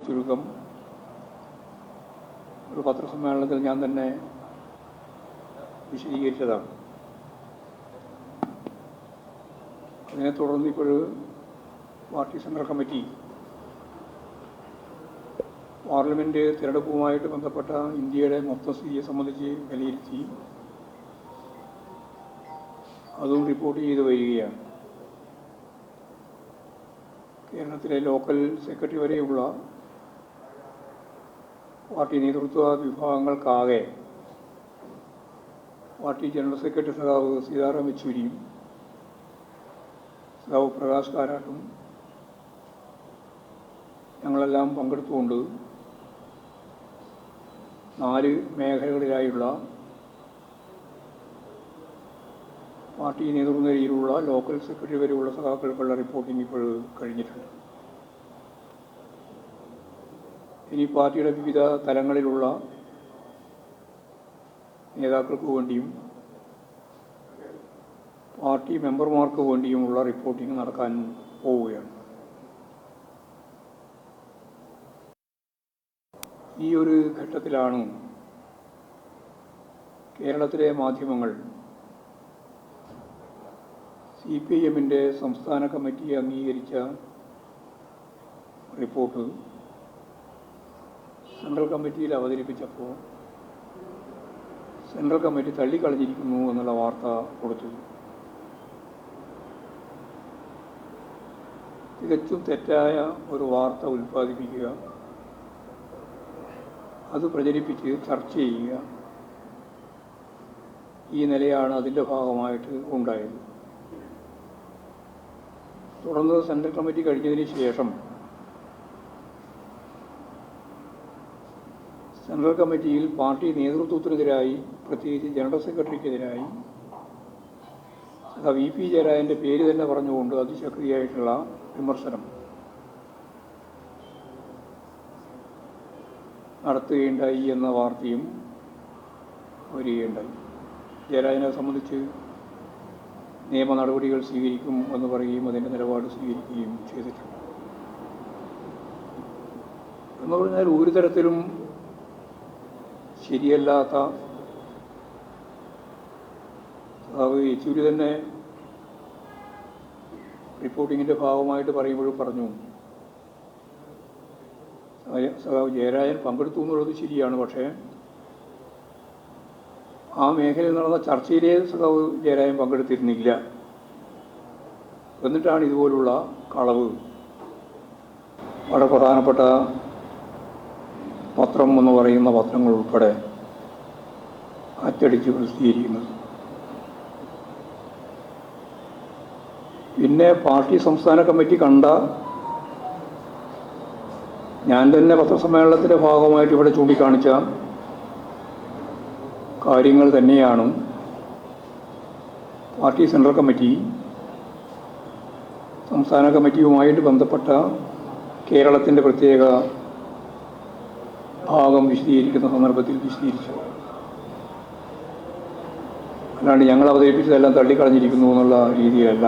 ചുരുക്കം ഒരു പത്രസമ്മേളനത്തിൽ ഞാൻ തന്നെ വിശദീകരിച്ചതാണ്. അതിനെ തുടർന്ന് ഇപ്പോൾ പാർട്ടി സെൻട്രൽ കമ്മിറ്റി പാർലമെൻറ്റ് തിരഞ്ഞെടുപ്പുമായിട്ട് ബന്ധപ്പെട്ട ഇന്ത്യയുടെ മൊത്തം സ്ഥിതിയെ സംബന്ധിച്ച് വിലയിരുത്തി അതും റിപ്പോർട്ട് ചെയ്ത് വരികയാണ്. കേരളത്തിലെ ലോക്കൽ സെക്രട്ടറി വരെയുള്ള പാർട്ടി നേതൃത്വ വിഭാഗങ്ങൾക്കാകെ പാർട്ടി ജനറൽ സെക്രട്ടറി സഖാവ് സീതാറാം യെച്ചൂരിയും സഖാവ് പ്രകാശ് കാരാട്ടും ഞങ്ങളെല്ലാം പങ്കെടുത്തുകൊണ്ട് 4 മേഖലകളിലായുള്ള പാർട്ടി നേതൃനിരയിലുള്ള ലോക്കൽ സെക്രട്ടറി വരെയുള്ള സഖാക്കൾക്കുള്ള റിപ്പോർട്ടിംഗ് ഇപ്പോൾ കഴിഞ്ഞിട്ടുണ്ട്. ഇനി പാർട്ടിയുടെ വിവിധ തലങ്ങളിലുള്ള നേതാക്കൾക്ക് വേണ്ടിയും പാർട്ടി മെമ്പർമാർക്ക് വേണ്ടിയുമുള്ള റിപ്പോർട്ടിംഗ് നടക്കാൻ പോവുകയാണ്. ഈ ഒരു ഘട്ടത്തിലാണ് കേരളത്തിലെ മാധ്യമങ്ങൾ CPIMൻ്റെ സംസ്ഥാന കമ്മിറ്റി അംഗീകരിച്ച റിപ്പോർട്ട് സെൻട്രൽ കമ്മിറ്റിയിൽ അവതരിപ്പിച്ചപ്പോൾ സെൻട്രൽ കമ്മിറ്റി തള്ളിക്കളഞ്ഞിരിക്കുന്നു എന്നുള്ള വാർത്ത കൊടുത്തു. തികച്ചും തെറ്റായ ഒരു വാർത്ത ഉൽപ്പാദിപ്പിക്കുക, അത് പ്രചരിപ്പിച്ച് ചർച്ച ചെയ്യുക, ഈ നിലയാണ് അതിൻ്റെ ഭാഗമായിട്ട് ഉണ്ടായത്. തുടർന്ന് സെൻട്രൽ കമ്മിറ്റി കഴിഞ്ഞതിന് ശേഷം സെൻട്രൽ കമ്മിറ്റിയിൽ പാർട്ടി നേതൃത്വത്തിനെതിരായി, പ്രത്യേകിച്ച് ജനറൽ സെക്രട്ടറിക്കെതിരായി VP ജയരാജൻ്റെ പേര് തന്നെ പറഞ്ഞുകൊണ്ട് അതിശക്തിയായിട്ടുള്ള വിമർശനം നടത്തുകയുണ്ടായി എന്ന വാർത്തയും വരികയുണ്ടായി. ജയരാജനെ സംബന്ധിച്ച് നിയമ നടപടികൾ സ്വീകരിക്കും എന്ന് പറയുകയും അതിൻ്റെ നിലപാട് സ്വീകരിക്കുകയും ചെയ്തിട്ടുണ്ട്. എന്ന് പറഞ്ഞാൽ ഒരു തരത്തിലും ശരിയല്ലാത്ത യെച്ചൂരി തന്നെ റിപ്പോർട്ടിങ്ങിൻ്റെ ഭാഗമായിട്ട് പറയുമ്പോഴും പറഞ്ഞു, സഖാവ് ജയരാജൻ പങ്കെടുത്തു എന്നുള്ളത് ശരിയാണ്, പക്ഷേ ആ മേഖലയിൽ നടന്ന ചർച്ചയിലെ സഖാവ് ജയരാജൻ പങ്കെടുത്തിരുന്നില്ല. എന്നിട്ടാണ് ഇതുപോലുള്ള കളവ് വളരെ പ്രധാനപ്പെട്ട പത്രം എന്ന് പറയുന്ന പത്രങ്ങൾ ഉൾപ്പെടെ അച്ചടിച്ച് പ്രസിദ്ധീകരിക്കുന്നത്. പിന്നെ പാർട്ടി സംസ്ഥാന കമ്മിറ്റി കണ്ട, ഞാൻ തന്നെ പത്രസമ്മേളനത്തിൻ്റെ ഭാഗമായിട്ട് ഇവിടെ ചൂണ്ടിക്കാണിച്ച കാര്യങ്ങൾ തന്നെയാണ് പാർട്ടി സെൻട്രൽ കമ്മിറ്റി സംസ്ഥാന കമ്മിറ്റിയുമായിട്ട് ബന്ധപ്പെട്ട കേരളത്തിൻ്റെ പ്രത്യേക ഭാഗം വിശദീകരിക്കുന്ന സന്ദർഭത്തിൽ വിശദീകരിച്ചു. അല്ലാണ്ട് ഞങ്ങൾ അവതരിപ്പിച്ചതെല്ലാം തള്ളിക്കളഞ്ഞിരിക്കുന്നു എന്നുള്ള രീതിയിലല്ല.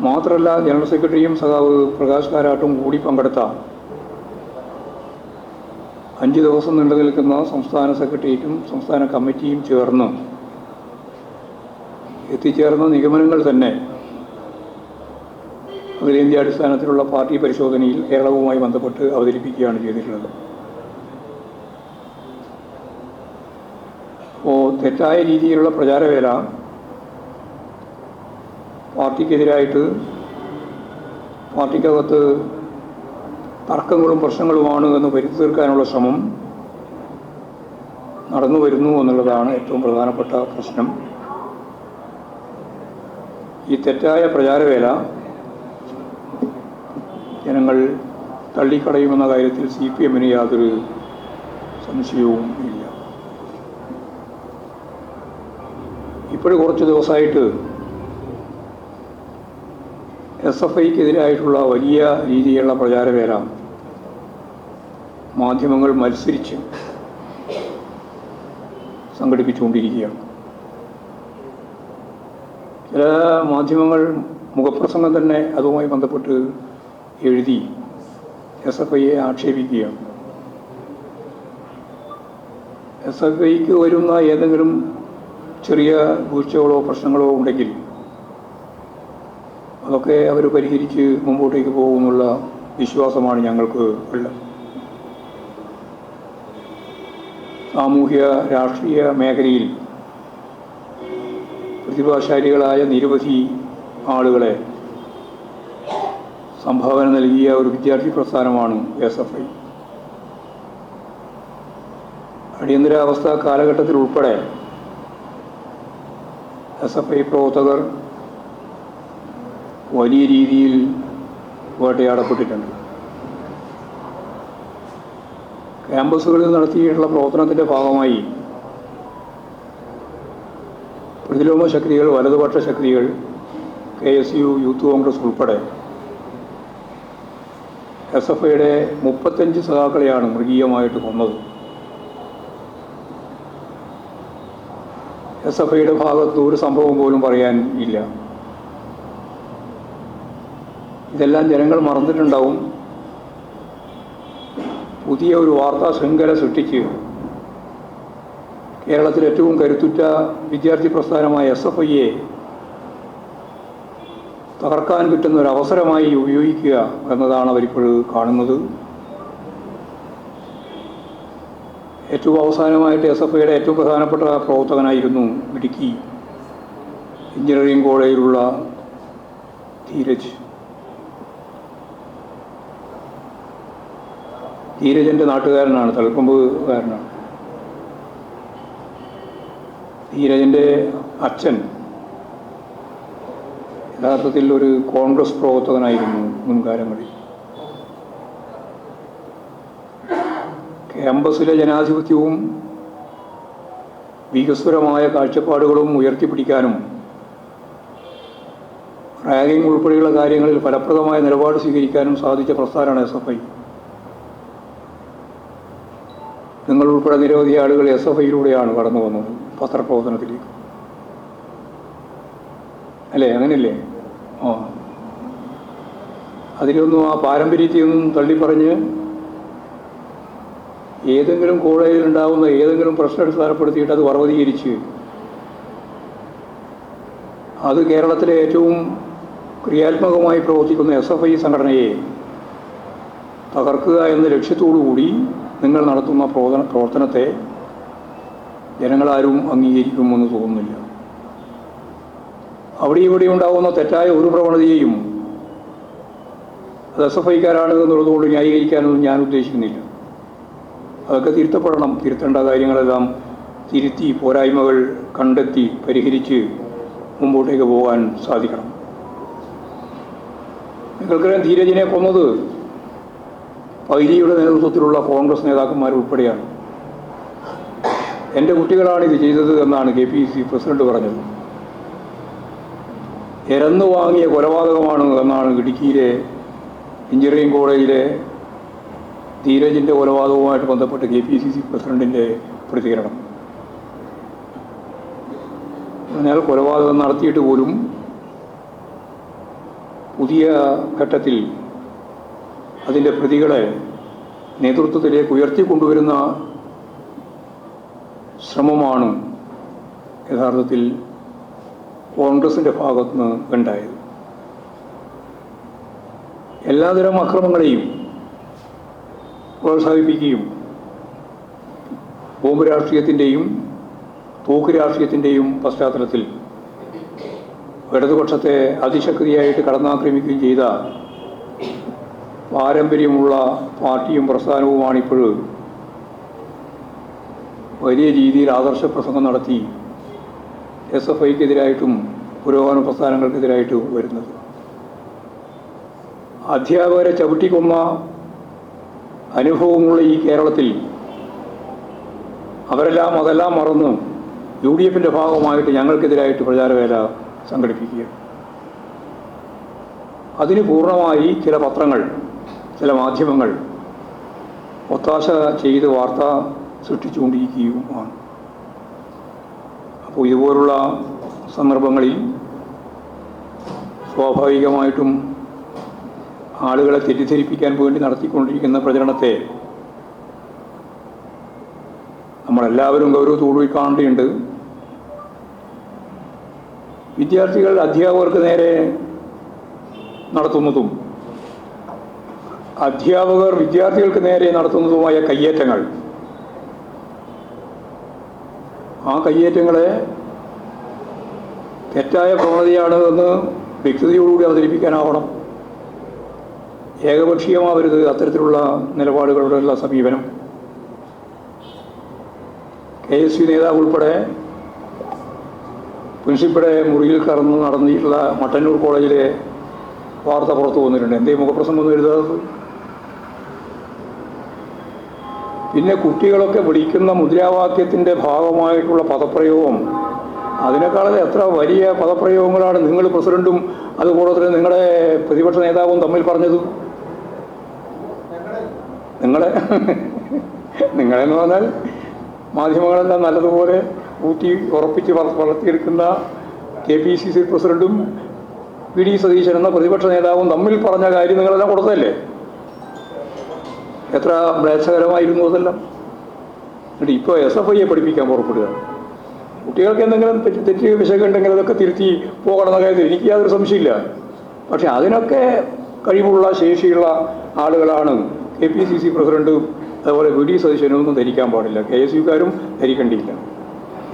മാത്രമല്ല, ജനറൽ സെക്രട്ടറിയും സഖാവ് പ്രകാശ് കാരാട്ടും കൂടി പങ്കെടുത്ത 5 ദിവസം നീണ്ടു നിൽക്കുന്ന സംസ്ഥാന സെക്രട്ടേറിയറ്റും സംസ്ഥാന കമ്മിറ്റിയും ചേർന്ന് എത്തിച്ചേർന്ന നിഗമനങ്ങൾ തന്നെ അഖിലേന്ത്യാടിസ്ഥാനത്തിലുള്ള പാർട്ടി പരിശോധനയിൽ കേരളവുമായി ബന്ധപ്പെട്ട് അവതരിപ്പിക്കുകയാണ് ചെയ്തിട്ടുള്ളത്. അപ്പോൾ തെറ്റായ രീതിയിലുള്ള പ്രചാരവേല പാർട്ടിക്കെതിരായിട്ട്, പാർട്ടിക്കകത്ത് തർക്കങ്ങളും പ്രശ്നങ്ങളുമാണ് എന്ന് വരുത്തി തീർക്കാനുള്ള ശ്രമം നടന്നു വരുന്നു എന്നുള്ളതാണ് ഏറ്റവും പ്രധാനപ്പെട്ട പ്രശ്നം. ഈ തെറ്റായ പ്രചാരവേല ജനങ്ങൾ തള്ളിക്കളയുമെന്ന കാര്യത്തിൽ CPMന് യാതൊരു സംശയവും ഇല്ല. ഇപ്പോഴും കുറച്ച് ദിവസമായിട്ട് SFIക്കെതിരായിട്ടുള്ള വലിയ രീതിയിലുള്ള പ്രചാരവേല മാധ്യമങ്ങൾ മത്സരിച്ച് സംഘടിപ്പിച്ചുകൊണ്ടിരിക്കുകയാണ്. ചില മാധ്യമങ്ങൾ മുഖപ്രസംഗം തന്നെ അതുമായി ബന്ധപ്പെട്ട് എഴുതി SFIയെ ആക്ഷേപിക്കുകയാണ്. SFIക്ക് വരുന്ന ഏതെങ്കിലും ചെറിയ വീഴ്ചകളോ പ്രശ്നങ്ങളോ ഉണ്ടെങ്കിൽ അതൊക്കെ അവർ പരിഹരിച്ച് മുമ്പോട്ടേക്ക് പോകുമെന്നുള്ള വിശ്വാസമാണ് ഞങ്ങൾക്ക് ഉള്ളത്. സാമൂഹ്യ രാഷ്ട്രീയ മേഖലയിൽ പ്രതിഭാശാലികളായ നിരവധി ആളുകളെ സംഭാവന നൽകിയ ഒരു വിദ്യാർത്ഥി പ്രസ്ഥാനമാണ് SFI. അടിയന്തരാവസ്ഥ കാലഘട്ടത്തിൽ ഉൾപ്പെടെ SFI പ്രവർത്തകർ വലിയ രീതിയിൽ വേട്ടയാടപ്പെട്ടിട്ടുണ്ട്. ക്യാമ്പസുകളിൽ നടത്തിയിട്ടുള്ള പ്രവർത്തനത്തിൻ്റെ ഭാഗമായി പ്രതിലോമ ശക്തികൾ, വലതുപക്ഷ ശക്തികൾ, KSU, യൂത്ത് കോൺഗ്രസ് ഉൾപ്പെടെ SFIയുടെ 35 സഖാക്കളെയാണ് മൃഗീയമായിട്ട് കൊന്നത്. SFIയുടെ ഭാഗത്ത് ഒരു സംഭവം പോലും പറയാൻ ഇല്ല. ഇതെല്ലാം ജനങ്ങൾ മറന്നിട്ടുണ്ടാവും. പുതിയ ഒരു വാർത്താ ശൃംഖല സൃഷ്ടിച്ച് കേരളത്തിൽ ഏറ്റവും കരുത്തുറ്റ വിദ്യാർത്ഥി പ്രസ്ഥാനമായ SFIയെ തകർക്കാൻ കിട്ടുന്ന ഒരു അവസരമായി ഉപയോഗിക്കുക എന്നതാണ് അവരിപ്പോൾ കാണുന്നത്. ഏറ്റവും അവസാനമായിട്ട് SFIയുടെ ഏറ്റവും പ്രധാനപ്പെട്ട പ്രവർത്തകനായിരുന്നു ഇടുക്കി എഞ്ചിനീയറിംഗ് കോളേജിലുള്ള ധീരജൻ്റെ നാട്ടുകാരനാണ്, തളിപ്പറമ്പുകാരനാണ്. ധീരജൻ്റെ അച്ഛൻ യഥാർത്ഥത്തിൽ ഒരു കോൺഗ്രസ് പ്രവർത്തകനായിരുന്നു മുൻകാലങ്ങളിൽ. ക്യാമ്പസിലെ ജനാധിപത്യവും വികസ്വരമായ കാഴ്ചപ്പാടുകളും ഉയർത്തിപ്പിടിക്കാനും റാഗിംഗ് ഉൾപ്പെടെയുള്ള കാര്യങ്ങളിൽ ഫലപ്രദമായ നിലപാട് സ്വീകരിക്കാനും സാധിച്ച പ്രസ്ഥാനമാണ് SFI. നിങ്ങൾ ഉൾപ്പെടെ നിരവധി ആളുകൾ SFIയിലൂടെയാണ് കടന്നു വന്നത് പത്രപ്രവർത്തനത്തിലേക്ക്, അല്ലേ? അങ്ങനെയല്ലേ? അതിലൊന്നും ആ പാരമ്പര്യത്തെയൊന്നും തള്ളിപ്പറഞ്ഞ് ഏതെങ്കിലും കോളേജിലുണ്ടാകുന്ന ഏതെങ്കിലും പ്രശ്നം അടിസ്ഥാനപ്പെടുത്തിയിട്ട് അത് പർവ്വതീകരിച്ച് അത് കേരളത്തിലെ ഏറ്റവും ക്രിയാത്മകമായി പ്രവർത്തിക്കുന്ന SFI സംഘടനയെ തകർക്കുക എന്ന ലക്ഷ്യത്തോടുകൂടി നിങ്ങൾ നടത്തുന്ന പ്രവർത്തനത്തെ ജനങ്ങളാരും അംഗീകരിക്കുമെന്ന് തോന്നുന്നില്ല. അവിടെ ഇവിടെ ഉണ്ടാകുന്ന തെറ്റായ ഒരു പ്രവണതയെയും അത് SFIക്കാരാണ് എന്നുള്ളതുകൊണ്ട് ന്യായീകരിക്കാനൊന്നും ഞാൻ ഉദ്ദേശിക്കുന്നില്ല. അതൊക്കെ തിരുത്തപ്പെടണം. തിരുത്തേണ്ട കാര്യങ്ങളെല്ലാം തിരുത്തി പോരായ്മകൾ കണ്ടെത്തി പരിഹരിച്ച് മുമ്പോട്ടേക്ക് പോകാൻ സാധിക്കണം. നിങ്ങൾക്കറിയാം, ധീരജിനെ കൊന്നത് പൈലിയുടെ നേതൃത്വത്തിലുള്ള കോൺഗ്രസ് നേതാക്കന്മാരുൾപ്പെടെയാണ്. എൻ്റെ കുട്ടികളാണ് ഇത് ചെയ്തത് എന്നാണ് KPCC പ്രസിഡന്റ് പറഞ്ഞത്. എരന്നു വാങ്ങിയ കൊലപാതകമാണ് എന്നാണ് ഇടുക്കിയിലെ എഞ്ചിനീയറിംഗ് കോളേജിലെ ധീരജിൻ്റെ കൊലപാതകവുമായിട്ട് ബന്ധപ്പെട്ട് KPCC പ്രസിഡന്റിൻ്റെ പ്രതികരണം. എന്നാൽ കൊലപാതകം നടത്തിയിട്ട് പോലും പുതിയ ഘട്ടത്തിൽ അതിൻ്റെ പ്രതികളെ നേതൃത്വത്തിലേക്ക് ഉയർത്തിക്കൊണ്ടുവരുന്ന ശ്രമമാണ് യഥാർത്ഥത്തിൽ കോൺഗ്രസിൻ്റെ ഭാഗത്തുനിന്ന് ഉണ്ടായത്. എല്ലാതരം അക്രമങ്ങളെയും പ്രോത്സാഹിപ്പിക്കുകയും ബോംബ് രാഷ്ട്രീയത്തിൻ്റെയും തോക്ക് രാഷ്ട്രീയത്തിൻ്റെയും പശ്ചാത്തലത്തിൽ ഇടതുപക്ഷത്തെ അതിശക്തിയായിട്ട് കടന്നാക്രമിക്കുകയും ചെയ്ത പാരമ്പര്യമുള്ള പാർട്ടിയും പ്രസ്ഥാനവുമാണിപ്പോൾ വലിയ രീതിയിൽ ആദർശ പ്രസംഗം നടത്തി SFIക്കെതിരായിട്ടും പുരോഗമന പ്രസ്ഥാനങ്ങൾക്കെതിരായിട്ടും വരുന്നത്. അധ്യാപകരെ ചവിട്ടിക്കൊന്ന അനുഭവമുള്ള ഈ കേരളത്തിൽ അതെല്ലാം മറന്ന് UDFൻ്റെ ഭാഗമായിട്ട് ഞങ്ങൾക്കെതിരായിട്ട് പ്രചാരവേല സംഘടിപ്പിക്കുക. അതിന് പൂർണ്ണമായി ചില പത്രങ്ങൾ, ചില മാധ്യമങ്ങൾ ഒത്താശ ചെയ്ത് വാർത്ത സൃഷ്ടിച്ചുകൊണ്ടിരിക്കുകയുമാണ്. അപ്പോൾ ഇതുപോലുള്ള സന്ദർഭങ്ങളിൽ സ്വാഭാവികമായിട്ടും ആളുകളെ തെറ്റിദ്ധരിപ്പിക്കാൻ വേണ്ടി നടത്തിക്കൊണ്ടിരിക്കുന്ന പ്രചരണത്തെ നമ്മളെല്ലാവരും ഗൗരവത്തോടുകൂടി കാണേണ്ടതുണ്ട്. വിദ്യാർത്ഥികൾ അധ്യാപകർക്ക് നേരെ നടത്തുന്നതും അധ്യാപകർ വിദ്യാർത്ഥികൾക്ക് നേരെ നടത്തുന്നതുമായ കയ്യേറ്റങ്ങൾ, ആ കയ്യേറ്റങ്ങളെ തെറ്റായ പ്രവണതയാണ് എന്ന് വ്യക്തതയോടുകൂടി അവതരിപ്പിക്കാനാവണം. ഏകപക്ഷീയമാവരുത് അത്തരത്തിലുള്ള നിലപാടുകളുടെയുള്ള സമീപനം. KSU നേതാവ് ഉൾപ്പെടെ പ്രിൻസിപ്പളുടെ മുറിയിൽ കടന്ന് നടന്നിട്ടുള്ള മട്ടന്നൂർ കോളേജിലെ വാർത്ത പുറത്തു വന്നിട്ടുണ്ട്. എന്തേ മുഖപ്രസംഗം ഒന്നും എഴുതാത്തത്? പിന്നെ കുട്ടികളൊക്കെ വിളിക്കുന്ന മുദ്രാവാക്യത്തിൻ്റെ ഭാഗമായിട്ടുള്ള പദപ്രയോഗം, അതിനേക്കാളും എത്ര വലിയ പദപ്രയോഗങ്ങളാണ് നിങ്ങൾ പ്രസിഡന്റും അതുപോലെ തന്നെ നിങ്ങളുടെ പ്രതിപക്ഷ നേതാവും തമ്മിൽ പറഞ്ഞത്. നിങ്ങളെന്ന് പറഞ്ഞാൽ മാധ്യമങ്ങളെല്ലാം നല്ലതുപോലെ ഊട്ടി ഉറപ്പിച്ച് വളർത്തിയെടുക്കുന്ന KPCC പ്രസിഡന്റും PD സതീശൻ എന്ന പ്രതിപക്ഷ നേതാവും തമ്മിൽ പറഞ്ഞ കാര്യം നിങ്ങളെല്ലാം കൊടുത്തതല്ലേ? എത്ര മ്ലേച്ഛകരമായിരുന്നു അതെല്ലാം. എന്നിട്ട് ഇപ്പോൾ SFIയെ പഠിപ്പിക്കാൻ പുറപ്പെടുക. കുട്ടികൾക്ക് എന്തെങ്കിലും തെറ്റ് വിശകണ്ടെങ്കിൽ അതൊക്കെ തിരുത്തി പോകണമെന്ന കാര്യത്തിൽ എനിക്ക് യാതൊരു സംശയമില്ല. പക്ഷെ അതിനൊക്കെ കഴിവുള്ള ശേഷിയുള്ള ആളുകളാണ് KPCC പ്രസിഡന്റും അതുപോലെ PD സതീശനൊന്നും ധരിക്കാൻ പാടില്ല. KSUക്കാരും ധരിക്കേണ്ടിയില്ല,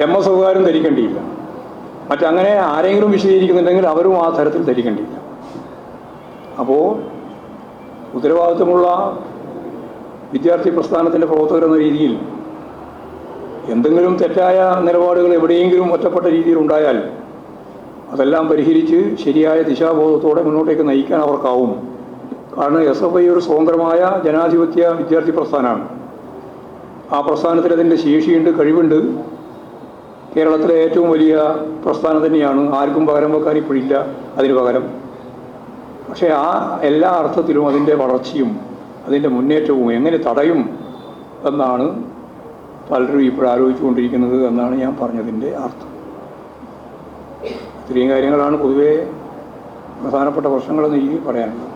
MSFകാരും ധരിക്കേണ്ടിയില്ല. മറ്റങ്ങനെ ആരെങ്കിലും വിശദീകരിക്കുന്നുണ്ടെങ്കിൽ അവരും ആ തരത്തിൽ ധരിക്കേണ്ടിയില്ല. അപ്പോൾ ഉത്തരവാദിത്വമുള്ള വിദ്യാർത്ഥി പ്രസ്ഥാനത്തിൻ്റെ പ്രവർത്തകരെന്ന രീതിയിൽ എന്തെങ്കിലും തെറ്റായ നിലപാടുകൾ എവിടെയെങ്കിലും ഒറ്റപ്പെട്ട രീതിയിൽ ഉണ്ടായാൽ അതെല്ലാം പരിഹരിച്ച് ശരിയായ ദിശാബോധത്തോടെ മുന്നോട്ടേക്ക് നയിക്കാൻ അവർക്കാവും. കാരണം SFI ഒരു സ്വതന്ത്രമായ ജനാധിപത്യ വിദ്യാർത്ഥി പ്രസ്ഥാനമാണ്. ആ പ്രസ്ഥാനത്തിൽ അതിൻ്റെ ശേഷിയുണ്ട്, കഴിവുണ്ട്. കേരളത്തിലെ ഏറ്റവും വലിയ പ്രസ്ഥാനം തന്നെയാണ്. ആർക്കും പകരം വെക്കാൻ ഇപ്പോഴില്ല അതിന് പകരം. പക്ഷേ ആ എല്ലാ അർത്ഥത്തിലും അതിൻ്റെ വളർച്ചയും അതിൻ്റെ മുന്നേറ്റവും എങ്ങനെ തടയും എന്നാണ് പലരും ഇപ്പോൾ ആലോചിച്ചുകൊണ്ടിരിക്കുന്നത് എന്നാണ് ഞാൻ പറഞ്ഞതിൻ്റെ അർത്ഥം. ഇത്രയും കാര്യങ്ങളാണ് പൊതുവേ പ്രധാനപ്പെട്ട പ്രശ്നങ്ങളെന്ന് എനിക്ക് പറയാനുള്ളത്.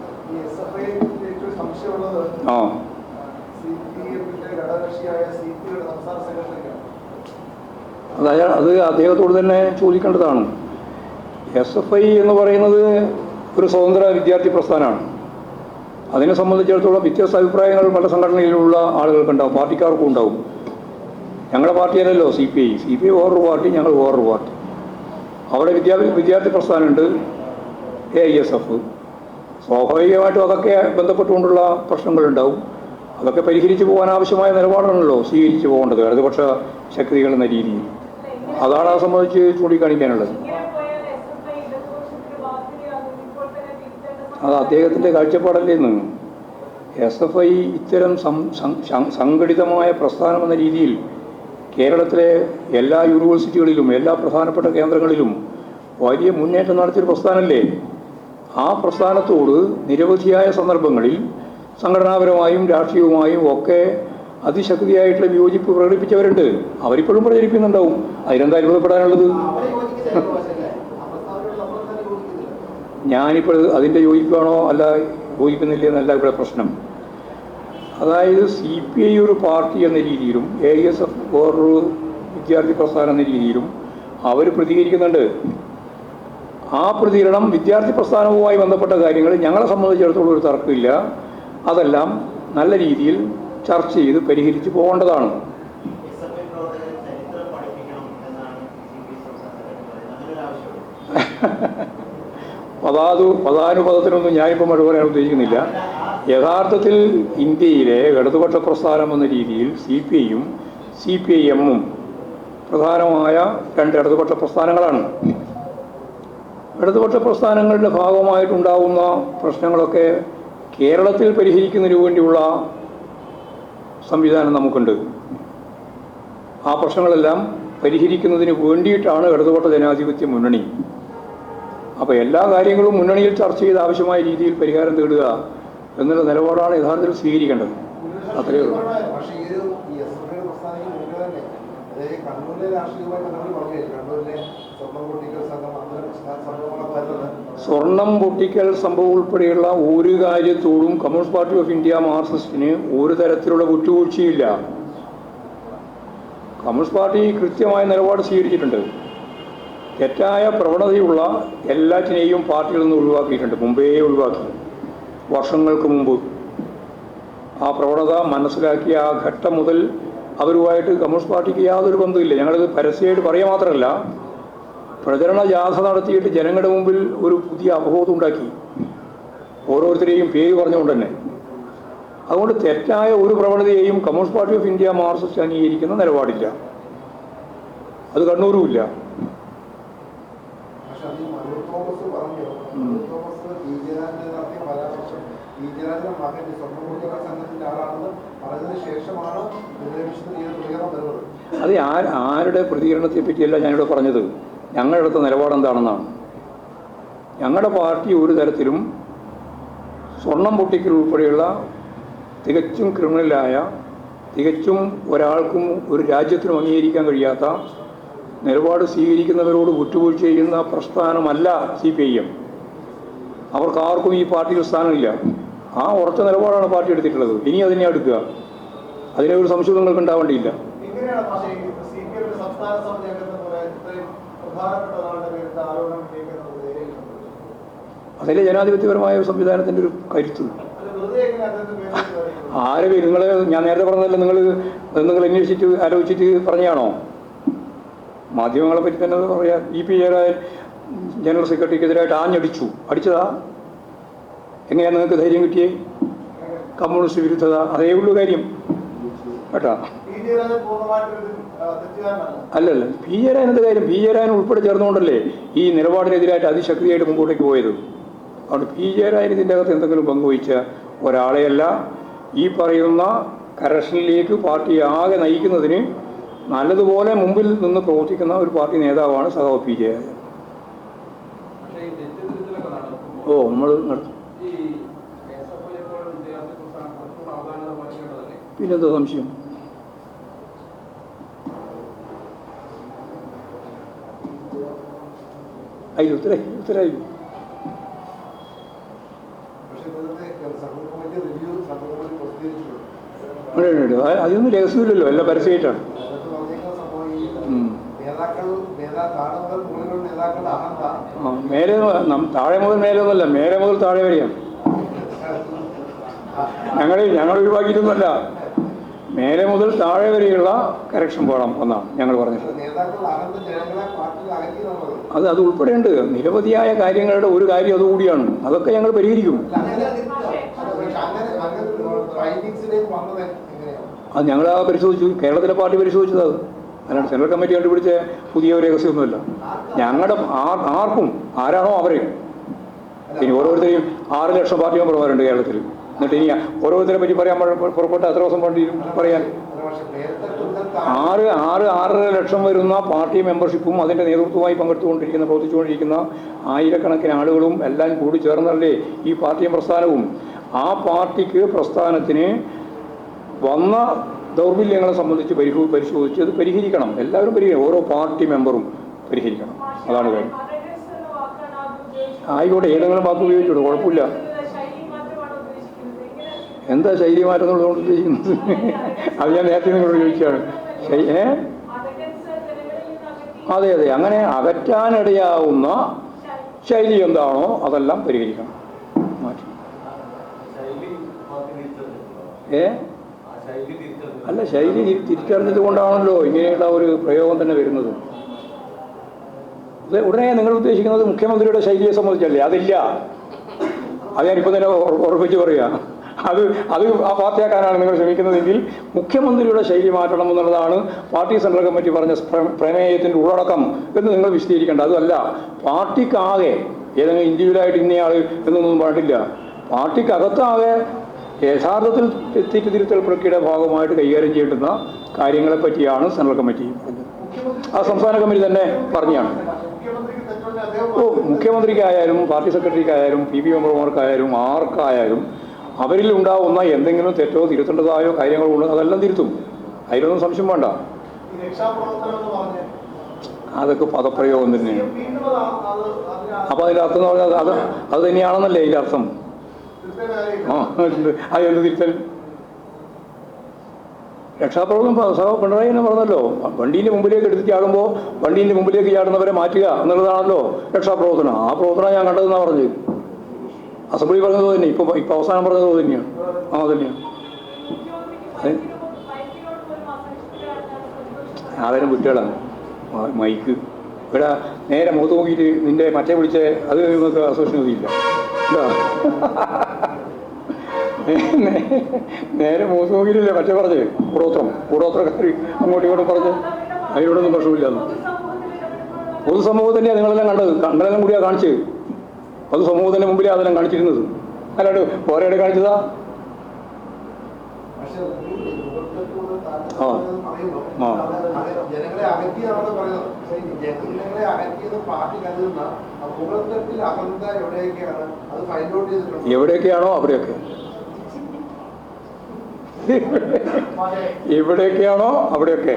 ആ അത് അദ്ദേഹത്തോട് തന്നെ ചോദിക്കേണ്ടതാണ്. SFI എന്ന് പറയുന്നത് ഒരു സ്വതന്ത്ര വിദ്യാർത്ഥി പ്രസ്ഥാനമാണ്. അതിനെ സംബന്ധിച്ചിടത്തോളം വ്യത്യസ്ത അഭിപ്രായങ്ങൾ പല സംഘടനയിലുള്ള ആളുകൾക്കുണ്ടാവും, പാർട്ടിക്കാർക്കും ഉണ്ടാവും. ഞങ്ങളുടെ പാർട്ടിയല്ലല്ലോ CPI വേറൊരു പാർട്ടി, ഞങ്ങൾ വേറൊരു പാർട്ടി. അവിടെ വിദ്യാർത്ഥി പ്രസ്ഥാനമുണ്ട്, AISF. സ്വാഭാവികമായിട്ടും അതൊക്കെ ബന്ധപ്പെട്ടുകൊണ്ടുള്ള പ്രശ്നങ്ങളുണ്ടാവും. അതൊക്കെ പരിഹരിച്ചു പോകാൻ ആവശ്യമായ നിലപാടാണല്ലോ സ്വീകരിച്ചു പോകേണ്ടത് ഇടതുപക്ഷ ശക്തികൾ എന്ന രീതിയിൽ. അതാണ് അത് സംബന്ധിച്ച് ചൂണ്ടിക്കാണിക്കാനുള്ളത്. അത് അദ്ദേഹത്തിൻ്റെ കാഴ്ചപ്പാടല്ലേന്ന്. SFI ഇത്തരം സംഘടിതമായ പ്രസ്ഥാനമെന്ന രീതിയിൽ കേരളത്തിലെ എല്ലാ യൂണിവേഴ്സിറ്റികളിലും എല്ലാ പ്രധാനപ്പെട്ട കേന്ദ്രങ്ങളിലും വലിയ മുന്നേറ്റം നടത്തിയൊരു പ്രസ്ഥാനമല്ലേ. ആ പ്രസ്ഥാനത്തോട് നിരവധിയായ സന്ദർഭങ്ങളിൽ സംഘടനാപരമായും രാഷ്ട്രീയവുമായും ഒക്കെ അതിശക്തിയായിട്ടുള്ള വിയോജിപ്പ് പ്രകടിപ്പിച്ചവരുണ്ട്. അവരിപ്പോഴും പ്രചരിപ്പിക്കുന്നുണ്ടാവും. അതിനെന്താ അത്ഭുതപ്പെടാനുള്ളത്? ഞാനിപ്പോൾ അതിൻ്റെ യോജിപ്പാണോ അല്ല യോജിക്കുന്നില്ല എന്നല്ല ഇവിടെ പ്രശ്നം. അതായത് CPI ഒരു പാർട്ടി എന്ന രീതിയിലും AISF വേറൊരു വിദ്യാർത്ഥി പ്രസ്ഥാനം എന്ന രീതിയിലും അവർ പ്രതികരിക്കുന്നുണ്ട്. ആ പ്രതികരണം വിദ്യാർത്ഥി പ്രസ്ഥാനവുമായി ബന്ധപ്പെട്ട കാര്യങ്ങൾ ഞങ്ങളെ സംബന്ധിച്ചിടത്തോളം ഒരു തർക്കമില്ല. അതെല്ലാം നല്ല രീതിയിൽ ചർച്ച ചെയ്ത് പരിഹരിച്ച് പോകേണ്ടതാണ്. പദാനുപദത്തിനൊന്നും ഞാനിപ്പോൾ മഴ പറയാൻ ഉദ്ദേശിക്കുന്നില്ല. യഥാർത്ഥത്തിൽ ഇന്ത്യയിലെ ഇടതുപക്ഷ പ്രസ്ഥാനം എന്ന രീതിയിൽ CPIയും CPIMഉം പ്രധാനമായ രണ്ട് ഇടതുപക്ഷ പ്രസ്ഥാനങ്ങളാണ്. ഇടതുപക്ഷ പ്രസ്ഥാനങ്ങളുടെ ഭാഗമായിട്ടുണ്ടാകുന്ന പ്രശ്നങ്ങളൊക്കെ കേരളത്തിൽ പരിഹരിക്കുന്നതിന് വേണ്ടിയുള്ള സംവിധാനം നമുക്കുണ്ട്. ആ പ്രശ്നങ്ങളെല്ലാം പരിഹരിക്കുന്നതിന് വേണ്ടിയിട്ടാണ് ഇടതുപക്ഷ ജനാധിപത്യ മുന്നണി. അപ്പോൾ എല്ലാ കാര്യങ്ങളും മുന്നണിയിൽ ചർച്ച ചെയ്ത് ആവശ്യമായ രീതിയിൽ പരിഹാരം തേടുക എന്നുള്ള നിലപാടാണ് യഥാർത്ഥത്തിൽ സ്വീകരിക്കേണ്ടത്. അത്രയേ ഉള്ളൂ. സ്വർണം പൊട്ടിക്കൽ സംഭവം ഉൾപ്പെടെയുള്ള ഒരു കാര്യത്തോടും കമ്മ്യൂണിസ്റ്റ് പാർട്ടി ഓഫ് ഇന്ത്യ മാർക്സിസ്റ്റിന് ഒരു തരത്തിലുള്ള വിട്ടുവീഴ്ചയില്ല. കമ്മ്യൂണിസ്റ്റ് പാർട്ടി കൃത്യമായ നിലപാട് സ്വീകരിച്ചിട്ടുണ്ട്. തെറ്റായ പ്രവണതയുള്ള എല്ലാറ്റിനെയും പാർട്ടിയിൽ നിന്ന് ഒഴിവാക്കിയിട്ടുണ്ട്, മുമ്പേ ഒഴിവാക്കി, വർഷങ്ങൾക്ക് മുമ്പ്. ആ പ്രവണത മനസ്സിലാക്കിയ ആ ഘട്ടം മുതൽ അവരുമായിട്ട് കമ്മ്യൂണിസ്റ്റ് പാർട്ടിക്ക് യാതൊരു ബന്ധമില്ല. ഞങ്ങളത് പരസ്യമായിട്ട് പറയുക മാത്രമല്ല, പ്രചരണ ജാഥ നടത്തിയിട്ട് ജനങ്ങളുടെ മുമ്പിൽ ഒരു പുതിയ അവബോധം ഉണ്ടാക്കി, ഓരോരുത്തരെയും പേര് പറഞ്ഞുകൊണ്ട് തന്നെ. അതുകൊണ്ട് തെറ്റായ ഒരു പ്രവണതയെയും Communist Party of India Marxist അംഗീകരിക്കുന്ന നിലപാടില്ല. അത് കണ്ണൂരുമില്ല. അത് ആരുടെ പ്രതികരണത്തെ പറ്റിയല്ല ഞാനിവിടെ പറഞ്ഞത്. ഞങ്ങളുടെ അടുത്ത നിലപാടെന്താണെന്നാണ്. ഞങ്ങളുടെ പാർട്ടി ഒരു തരത്തിലും സ്വർണം പൊട്ടിക്കൽ ഉൾപ്പെടെയുള്ള തികച്ചും ക്രിമിനലായ, തികച്ചും ഒരാൾക്കും ഒരു രാജ്യത്തിനും അംഗീകരിക്കാൻ കഴിയാത്ത നിലപാട് സ്വീകരിക്കുന്നവരോട് വിട്ടുവീഴ്ച ചെയ്യുന്ന പ്രസ്ഥാനമല്ല CPIM. അവർക്കാർക്കും ഈ പാർട്ടിയിൽ സ്ഥാനമില്ല. ആ ഉറച്ച നിലപാടാണ് പാർട്ടി എടുത്തിട്ടുള്ളത്. ഇനി അതിനെ എടുക്കുക. അതിനെ ഒരു സംശയം നിങ്ങൾക്ക് ഉണ്ടാവേണ്ടിയില്ല. അതിലെ ജനാധിപത്യപരമായ ഒരു സംവിധാനത്തിൻ്റെ ഒരു കരുത്തുണ്ട്. ആരെ ഞാൻ നേരത്തെ പറഞ്ഞതല്ല, നിങ്ങൾ അന്വേഷിച്ചിട്ട് ആലോചിച്ചിട്ട് പറഞ്ഞാണോ? മാധ്യമങ്ങളെ പറ്റി തന്നെ പറയാം. EP ജയരാജൻ ജനറൽ സെക്രട്ടറിക്കെതിരായിട്ട് ആഞ്ഞടിച്ചു. അടിച്ചതാ? എങ്ങനെയാണ് നിങ്ങൾക്ക് ധൈര്യം കിട്ടിയേ? കമ്മ്യൂണിസ്റ്റ് വിരുദ്ധത, അതേ ഉള്ളൂ കാര്യം കേട്ടാ. അല്ലല്ല, പി ജയരാജൻ്റെ കാര്യം, പി ജയരാജൻ ഉൾപ്പെടെ ചേർന്നുകൊണ്ടല്ലേ ഈ നിലപാടിനെതിരായിട്ട് അതിശക്തിയായിട്ട് മുമ്പോട്ടേക്ക് പോയത്. അതുകൊണ്ട് പി ജയരാജൻ ഇതിൻ്റെ അകത്ത് എന്തെങ്കിലും പങ്കുവഹിച്ച ഒരാളെയല്ല. ഈ പറയുന്ന കറക്ഷനിലേക്ക് പാർട്ടി ആകെ നയിക്കുന്നതിന് നല്ലതുപോലെ മുമ്പിൽ നിന്ന് പ്രവർത്തിക്കുന്ന ഒരു പാർട്ടി നേതാവാണ് സഖാവ് പി ജയരാജൻ. നമ്മൾ നടത്തും. പിന്നെന്താ സംശയം? അതിൽ ഉത്തരായി. അതൊന്നും രഹസ്യമില്ലല്ലോ, എല്ലാം പരസ്യമായിട്ടാണ്. മേലെ താഴെ മുതൽ മേലെ ഒന്നല്ല, മേലെ മുതൽ താഴെ വരെയാണ്. ഞങ്ങൾ ഒഴിവാക്കിയിട്ടൊന്നുമല്ല, മേലെ മുതൽ താഴെ വരെയുള്ള കറക്ഷൻ പോകണം എന്നാണ് ഞങ്ങൾ പറഞ്ഞത്. അത് ഉൾപ്പെടെയുണ്ട്. നിരവധിയായ കാര്യങ്ങളുടെ ഒരു കാര്യം അതുകൂടിയാണ്. അതൊക്കെ ഞങ്ങൾ പരിഹരിക്കും. അത് ഞങ്ങൾ പരിശോധിച്ചു. കേരളത്തിലെ പാർട്ടി പരിശോധിച്ചത് അത്. അല്ലാണ്ട് സെൻട്രൽ കമ്മിറ്റി കണ്ടുപിടിച്ച പുതിയ ഒരു രഹസ്യമൊന്നുമില്ല. ഞങ്ങളുടെ ആർക്കും ആരാണോ അവരെ. ഇനി ഓരോരുത്തരെയും 6 ലക്ഷം പാർട്ടി മെമ്പർമാരുണ്ട് കേരളത്തിൽ. എന്നിട്ട് ഇനി ഓരോരുത്തരെ പറ്റി പറയാൻ പുറപ്പെട്ട എത്ര ദിവസം വേണ്ടി പറയാൻ? 6.5 ലക്ഷം വരുന്ന പാർട്ടി മെമ്പർഷിപ്പും അതിൻ്റെ നേതൃത്വമായി പ്രവർത്തിച്ചുകൊണ്ടിരിക്കുന്ന ആയിരക്കണക്കിന് ആളുകളും എല്ലാം കൂടി ചേർന്നല്ലേ ഈ പാർട്ടിയും പ്രസ്ഥാനവും. ആ പാർട്ടിക്ക് പ്രസ്ഥാനത്തിന് വന്ന ദൗർബല്യങ്ങളെ സംബന്ധിച്ച് പരിശോധിച്ച് അത് പരിഹരിക്കണം. എല്ലാവരും പരിഹരിക്കണം. ഓരോ പാർട്ടി മെമ്പറും പരിഹരിക്കണം. അതാണ് കാര്യം. ആയിക്കോട്ടെ, ഏതെങ്കിലും വാക്ക് ഉപയോഗിച്ചോളൂ, കുഴപ്പമില്ല. എന്താ ശൈലി മാറ്റം എന്നുള്ളതുകൊണ്ട് ഉദ്ദേശിക്കുന്നത്? അത് ഞാൻ നേരത്തെ നിങ്ങളോട് ചോദിച്ചാണ്. അതെ, അങ്ങനെ അകറ്റാനിടയാവുന്ന ശൈലി എന്താണോ അതെല്ലാം പരിഹരിക്കണം, മാറ്റി. അല്ല, ശൈലി തിരിച്ചറിഞ്ഞത് കൊണ്ടാണല്ലോ ഇങ്ങനെയുള്ള ഒരു പ്രയോഗം തന്നെ വരുന്നത്. ഉടനെ നിങ്ങൾ ഉദ്ദേശിക്കുന്നത് മുഖ്യമന്ത്രിയുടെ ശൈലിയെ സംബന്ധിച്ചല്ലേ? അതില്ല. അത് ഞാനിപ്പോൾ തന്നെ ഉറപ്പിച്ച് പറയുക. അത് ആ പാർട്ടിയാക്കാനാണ് നിങ്ങൾ ശ്രമിക്കുന്നതെങ്കിൽ മുഖ്യമന്ത്രിയുടെ ശൈലി മാറ്റണം എന്നുള്ളതാണ് പാർട്ടി സെൻട്രൽ കമ്മിറ്റി പറഞ്ഞ പ്രമേയത്തിൻ്റെ ഉള്ളടക്കം എന്ന് നിങ്ങൾ വിശദീകരിക്കേണ്ട. അതല്ല, പാർട്ടിക്കാകെ ഏതെങ്കിലും ഇൻഡിവിജ്വലായിട്ട് ഇന്നയാൾ എന്നൊന്നും പാടില്ല. പാർട്ടിക്കകത്താകെ യഥാർത്ഥത്തിൽ തെറ്റുതിരുത്തൽ പ്രക്രിയയുടെ ഭാഗമായിട്ട് കൈകാര്യം ചെയ്യേണ്ടുന്ന കാര്യങ്ങളെപ്പറ്റിയാണ് സെൻട്രൽ കമ്മിറ്റി പറഞ്ഞത്. ആ സംസ്ഥാന കമ്മിറ്റി തന്നെ പറഞ്ഞാണ്. മുഖ്യമന്ത്രിക്കായാലും പാർട്ടി സെക്രട്ടറിക്കായാലും PP മെമ്പർമാർക്കായാലും ആർക്കായാലും അവരിൽ ഉണ്ടാവുന്ന എന്തെങ്കിലും തെറ്റോ തിരുത്തേണ്ടതായോ കാര്യങ്ങളോ ഉണ്ട്, അതെല്ലാം തിരുത്തും. അതിലൊന്നും സംശയം വേണ്ട. അതൊക്കെ പദപ്രയോഗം തന്നെയാണ്. അപ്പോൾ അതിൻ്റെ അർത്ഥം എന്ന് പറഞ്ഞാൽ അത് തന്നെയാണെന്നല്ലേ അതിൻ്റെ അർത്ഥം? അതെന്ത് തിരുത്തൽ? രക്ഷാപ്രവർത്തനം പിണറായി തന്നെ പറഞ്ഞല്ലോ, വണ്ടീൻ്റെ മുമ്പിലേക്ക് എടുത്ത് ചാടുമ്പോൾ വണ്ടീൻ്റെ മുമ്പിലേക്ക് ചാടുന്നവരെ മാറ്റുക എന്നുള്ളതാണല്ലോ രക്ഷാപ്രവർത്തനം. ആ പ്രവർത്തനം ഞാൻ കണ്ടതെന്നാണ് പറഞ്ഞത്. അസംബ്ലി പറഞ്ഞത് തന്നെ, ഇപ്പം അവസാനം പറഞ്ഞത് തന്നെയാണ്. തന്നെയാണ്. ആദരം വിട്ടുകളാണ് മൈക്ക്. ഇവിടെ നേരെ മുഖത്ത് നോക്കിയിട്ട് നിന്റെ മറ്റേ വിളിച്ച അത് നമുക്ക് അസോസിയേഷനില്ല. നേരെ മുഖത്ത് നോക്കിയിട്ടില്ലേ മറ്റേ പറഞ്ഞ് കൂടോത്രക്കാർ അങ്ങോട്ടും ഇങ്ങോട്ടും പറഞ്ഞ് അതിനോടൊന്നും പ്രശ്നമില്ലാന്ന്. പൊതുസമൂഹം തന്നെയാണ് നിങ്ങളെല്ലാം കണ്ടത്, കണ്ടെല്ലാം കൂടിയാണ് കാണിച്ചത്. പൊതുസമൂഹത്തിൻ്റെ മുമ്പിലാണ് അതെല്ലാം കാണിച്ചിരുന്നത്, അല്ലാണ്ട് പോരയുടെ കാണിച്ചതാ. എവിടെയൊക്കെയാണോ അവിടെയൊക്കെ, എവിടെയൊക്കെയാണോ അവിടെയൊക്കെ.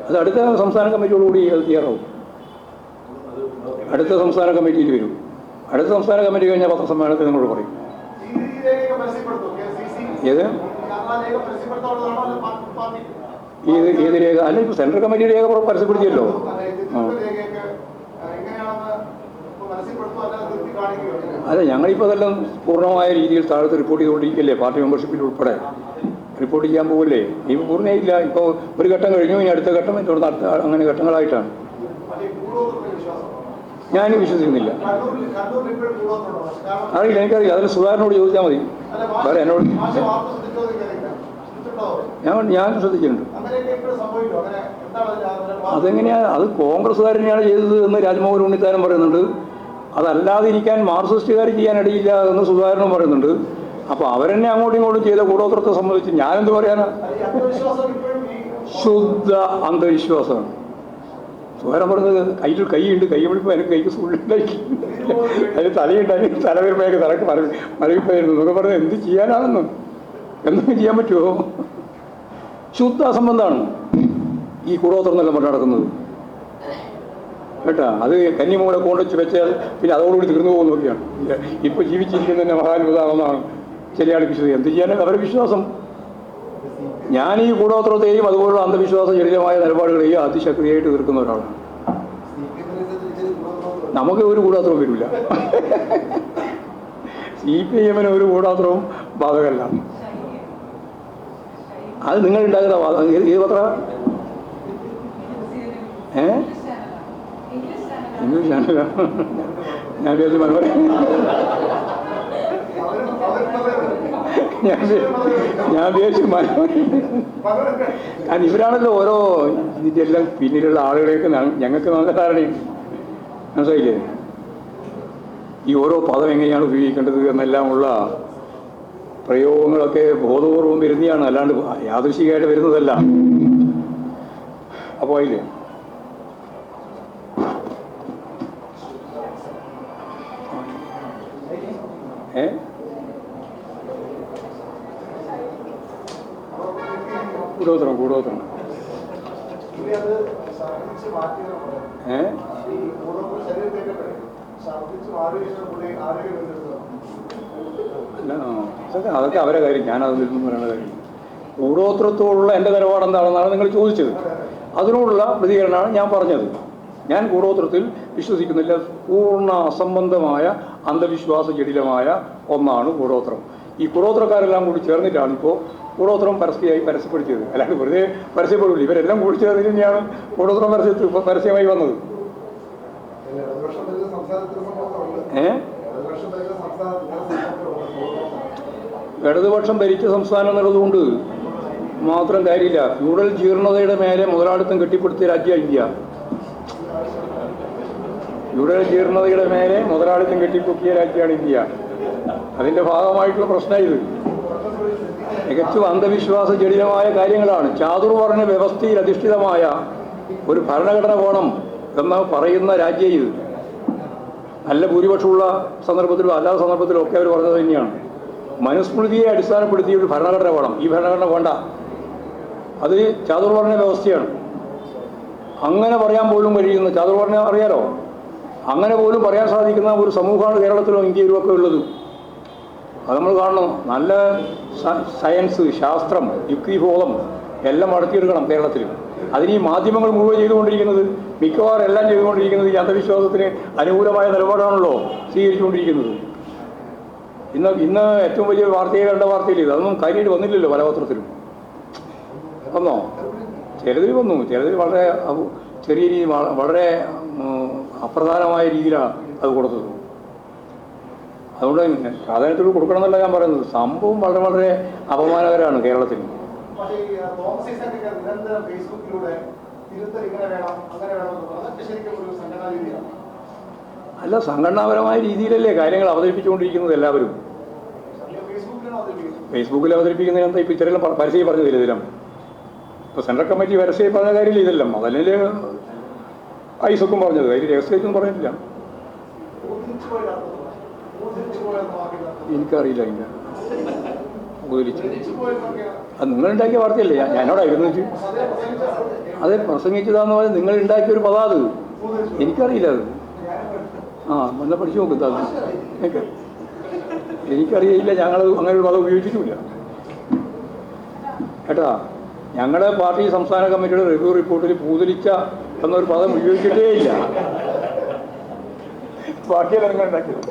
അത് അടുത്ത സംസ്ഥാന കമ്മിറ്റിയോടുകൂടി അത് തയ്യാറാവും. അടുത്ത സംസ്ഥാന കമ്മിറ്റിയിൽ വരും. അടുത്ത സംസ്ഥാന കമ്മിറ്റി കഴിഞ്ഞാൽ പത്രസമ്മേളനത്തിൽ നിങ്ങളോട് പറയും. ഏത് ഏത് രേഖ? അല്ല, ഇപ്പോൾ സെൻട്രൽ കമ്മിറ്റി രേഖ പരസ്യപ്പെടുത്തിയല്ലോ. അല്ല, ഞങ്ങളിപ്പോൾ അതെല്ലാം പൂർണ്ണമായ രീതിയിൽ താഴത്ത് റിപ്പോർട്ട് ചെയ്തുകൊണ്ടിരിക്കുകയല്ലേ. പാർട്ടി മെമ്പർഷിപ്പിൽ ഉൾപ്പെടെ റിപ്പോർട്ട് ചെയ്യാൻ പോകല്ലേ. ഇപ്പോൾ പൂർണ്ണയില്ല. ഇപ്പോൾ ഒരു ഘട്ടം കഴിഞ്ഞു, ഇനി അടുത്ത ഘട്ടം തുടർന്ന് അടുത്ത, അങ്ങനെ ഘട്ടങ്ങളായിട്ടാണ്. ഞാനും വിശ്വസിക്കുന്നില്ല. അറിയില്ല, എനിക്കറിയില്ല. അതിന് സുധാകരനോട് ചോദിച്ചാൽ മതി. വേറെ എന്നോട് ഞാൻ ശ്രദ്ധിച്ചിട്ടുണ്ട്. അതെങ്ങനെയാണ്? അത് കോൺഗ്രസ്സുകാർ തന്നെയാണ് ചെയ്തത് എന്ന് രാജ്മോഹൻ ഉണ്ണിത്താനും പറയുന്നുണ്ട്. അതല്ലാതിരിക്കാൻ മാർക്സിസ്റ്റുകാർ ചെയ്യാനിടയില്ല എന്ന് സുധാകരനും പറയുന്നുണ്ട്. അപ്പോൾ അവരെന്നെ അങ്ങോട്ടും ഇങ്ങോട്ടും ചെയ്ത കൂടോത്രത്തെ സംബന്ധിച്ച് ഞാനെന്ത് പറയാനാ? ശുദ്ധ അന്ധവിശ്വാസമാണ്. സുധാകരൻ പറഞ്ഞത് കൈയുണ്ട്, കൈ വിളിപ്പോൾ എനിക്ക് കൈക്ക് സുള്ളിണ്ടാക്കി, അതിന് തലയുണ്ടായി, തല വരുമ്പോഴേക്ക് തലക്ക് മരവിപ്പായിരുന്നു എന്നൊക്കെ പറഞ്ഞത് എന്ത് ചെയ്യാനാണെന്ന്. എന്തൊക്കെ ചെയ്യാൻ പറ്റുമോ? ശുദ്ധ അസംബന്ധമാണ് ഈ കൂടോത്രം എന്നെല്ലാം പറഞ്ഞ് നടക്കുന്നത് കേട്ടാ. അത് കന്നിമൂടെ കൊണ്ടുവച്ച് വെച്ചാൽ പിന്നെ അതോടുകൂടി തീർന്നു പോകുന്നതൊക്കെയാണ്. ഇപ്പോൾ ജീവിച്ചിരിക്കുന്നതന്നെ മഹാത്ഭുതമാണെന്നാണ് ചില ആൾ വിശ്വസിക്കുക. എന്ത് ചെയ്യാനാണ് അവരുടെ വിശ്വാസം? ഞാൻ ഈ കൂടോത്രത്തെയും അതുപോലുള്ള അന്ധവിശ്വാസ ജടിലമായ നിലപാടുകളെയും അതിശക്തിയായിട്ട് തീർക്കുന്ന ഒരാളാണ്. നമുക്ക് ഒരു കൂടോത്രവും വരില്ല. CPM ഒരു കൂടോത്രവും ബാധകമല്ല. അത് നിങ്ങൾ ഉണ്ടാക്കുന്ന വാദം. ഏത് പത്ര? ഇംഗ്ലീഷ് ചാനല? ഞാൻ വിചാരിച്ചു മനോരമ. ഞാൻ വിചാരിച്ചു മനോരമ. കാരണം ഇവരാണല്ലോ ഓരോ ഇതിൻ്റെ എല്ലാം പിന്നിലുള്ള ആളുകളെയൊക്കെ ഞങ്ങൾക്ക് നല്ല ധാരണയുണ്ട്. മനസ്സിലായില്ലേ? ഈ ഓരോ പദം എങ്ങനെയാണ് ഉപയോഗിക്കേണ്ടത് എന്നെല്ലാമുള്ള പ്രയോഗങ്ങളൊക്കെ ബോധപൂർവം വരുന്നതാണ്, അല്ലാണ്ട് യാദൃശികമായിട്ട് വരുന്നതല്ല. അപ്പോൾ അതില്ലേ കൂടോത്രം അതൊക്കെ അവരെ കാര്യം, ഞാനതിൽ നിന്നും പറയേണ്ട കാര്യം. കൂടോത്രത്തോടുള്ള എൻ്റെ നിലപാട് എന്താണെന്നാണ് നിങ്ങൾ ചോദിച്ചത്. അതിനോടുള്ള പ്രതികരണമാണ് ഞാൻ പറഞ്ഞത്. ഞാൻ കൂടോത്രത്തിൽ വിശ്വസിക്കുന്നില്ല. പൂർണ്ണ അസംബന്ധമായ അന്ധവിശ്വാസ ജടിലമായ ഒന്നാണ് കൂടോത്രം. ഈ കൂടോത്രക്കാരെല്ലാം കൂടി ചേർന്നിട്ടാണ് ഇപ്പോൾ കൂടോത്രം പരസ്യപ്പെടുത്തിയത്. അല്ലാണ്ട് വെറുതെ പരസ്യപ്പെടില്ല. ഇവരെല്ലാം കൂടി ചേർന്നിട്ട് തന്നെയാണ് കൂടോത്രം പരസ്യമായി വന്നത്. ഇടതുപക്ഷം ഭരിച്ച സംസ്ഥാനം എന്നുള്ളതുകൊണ്ട് മാത്രം കാര്യമില്ല. ഫ്യൂഡൽ ജീർണതയുടെ മേലെ മുതലാളിത്തം കെട്ടിപ്പടുത്തിയ രാജ്യമാണ് ഇന്ത്യ. ഫ്യൂഡൽ ജീർണതയുടെ മേലെ മുതലാളിത്തം കെട്ടിപ്പൊക്കിയ രാജ്യമാണ് ഇന്ത്യ. അതിൻ്റെ ഭാഗമായിട്ടുള്ള പ്രശ്നം ഇത്. തികച്ചും അന്ധവിശ്വാസ ജടിലമായ കാര്യങ്ങളാണ്. ചാതുർവർണ്ണ വ്യവസ്ഥയിൽ അധിഷ്ഠിതമായ ഒരു ഭരണഘടന വേണം എന്ന് പറയുന്ന രാജ്യം ഇത്. നല്ല ഭൂരിപക്ഷമുള്ള സന്ദർഭത്തിലും അല്ലാത്ത സന്ദർഭത്തിലും ഒക്കെ അവർ പറഞ്ഞത് തന്നെയാണ്. മനുസ്മൃതിയെ അടിസ്ഥാനപ്പെടുത്തിയ ഒരു ഭരണഘടന വേണം. ഈ ഭരണഘടന വേണ്ട, അത് ചാതുർവർണ്ണ വ്യവസ്ഥയാണ്. അങ്ങനെ പറയാൻ പോലും കഴിയുന്ന, ചാതുർവർണ്ണ അറിയാലോ, അങ്ങനെ പോലും പറയാൻ സാധിക്കുന്ന ഒരു സമൂഹമാണ് കേരളത്തിലും ഇന്ത്യയിലും ഒക്കെ ഉള്ളത്. അത് നമ്മൾ കാണണം. നല്ല സയൻസ്, ശാസ്ത്രം, യുക്തിബോധം എല്ലാം വളർത്തിയെടുക്കണം കേരളത്തിൽ. അതിന് ഈ മാധ്യമങ്ങൾ മുഴുവൻ ചെയ്തുകൊണ്ടിരിക്കുന്നത്, മിക്കവാറും എല്ലാം ചെയ്തുകൊണ്ടിരിക്കുന്നത് ഈ അന്ധവിശ്വാസത്തിന് അനുകൂലമായ നിലപാടാണല്ലോ സ്വീകരിച്ചുകൊണ്ടിരിക്കുന്നത്. ഇന്ന് ഏറ്റവും വലിയ വാർത്തയെ കണ്ട വാർത്തയിൽ അതൊന്നും കാര്യമായിട്ട് വന്നില്ലല്ലോ പല പത്രത്തിലും. വന്നോ? ചിലതിൽ വന്നു, ചിലതിൽ വളരെ ചെറിയ രീതി, വളരെ അപ്രധാനമായ രീതിയിലാണ് അത് കൊടുത്തത്. അതുകൊണ്ട് പ്രാധാന്യത്തോട് കൊടുക്കണം എന്നല്ല ഞാൻ പറയുന്നത്. സംഭവം വളരെ വളരെ അപമാനകരമാണ് കേരളത്തിൽ. അല്ല, സംഘടനാപരമായ രീതിയിലല്ലേ കാര്യങ്ങൾ അവതരിപ്പിച്ചുകൊണ്ടിരിക്കുന്നത് എല്ലാവരും. ഫേസ്ബുക്കിൽ അവതരിപ്പിക്കുന്നതിന് എന്താ ഇപ്പോൾ ഇത്തരം പരസ്യം പറഞ്ഞതില്ല ഇതിലും. ഇപ്പോൾ സെൻട്രൽ കമ്മിറ്റി പരസ്യം പറഞ്ഞ കാര്യമില്ല ഇതെല്ലാം. അതല്ലേ ഐസൊക്കും പറഞ്ഞത്, അതിൽ രഹസ്യമൊന്നും പറഞ്ഞിട്ടില്ല. എനിക്കറിയില്ല അതിൻ്റെ ഉപകരിച്ച്. അത് നിങ്ങളുണ്ടാക്കിയ വാർത്തയല്ലേ, ഞാനോടായിരുന്നു വെച്ച്. അത് പ്രസംഗിച്ചതാന്ന് പറഞ്ഞാൽ നിങ്ങളുണ്ടാക്കിയ ഒരു പദം അത്. എനിക്കറിയില്ല അത്. എന്നാ പഠിച്ചു നോക്കും അത്. എനിക്കറിയില്ല, ഞങ്ങൾ അങ്ങനെ ഒരു പദം ഉപയോഗിച്ചിട്ടില്ല കേട്ടാ. ഞങ്ങളുടെ പാർട്ടി സംസ്ഥാന കമ്മിറ്റിയുടെ റിവ്യൂ റിപ്പോർട്ടിൽ പൂതലിച്ച എന്നൊരു പദം ഉപയോഗിച്ചിട്ടേ ഇല്ല. ബാക്കിയല്ല നിങ്ങൾ ഉണ്ടാക്കിയത്.